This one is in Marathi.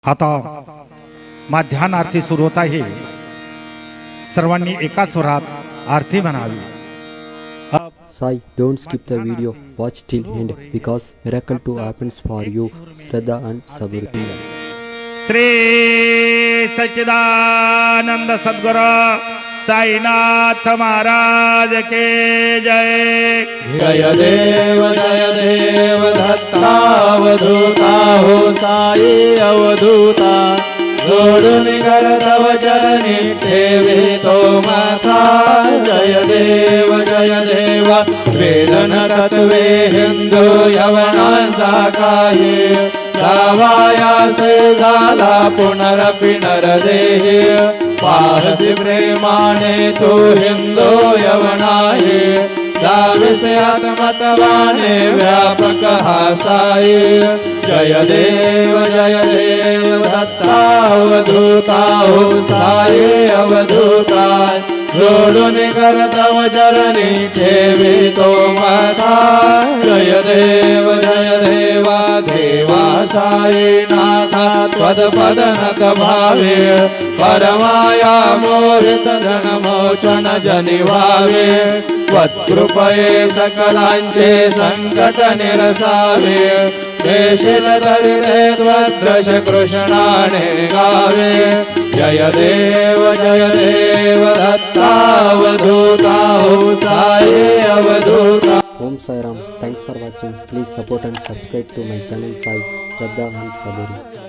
आता ध्यान आरती सुरू होत आहे। सर्वांनी एका स्वरात आरती म्हणावी। Sai, don't skip the video. Watch till end because miracle to happens for you, Shraddha and Saburi. Shri सच्चिदानंद सद्गुरु साईनाथ महाराज के जय। जय देव दत्तावधूता हो साई अवधूता, जोडून करतव चरणी ठेवे तो माथा। जय देव वेदन तत्वे हिंदू यवनांचा काही, गावायासे झाला पुनरपि नरदेह। पाहसी प्रेमाने तू हिंदू यवनाहे, दाविसे आत्मतवाने व्यापक हा साई। जय देव दत्तावधूता हो साई अवधूता, जोडून करतव चरणी ठेवे तो माथा। जय देवा देवा साई नाथा, त्वदपदनत भावे परमाया मोहित जनमोचन जनिवावे। त्वत्कृपये सकलांचे संकट निरसावे, देशिल तरिते त्वद्दश कृष्णाने गावे। जय देव दत्तावधूता हो Sai अवधूता। Om Sai Ram. Thanks for watching. Please support and subscribe to my channel Sai, Shraddha and Saburi.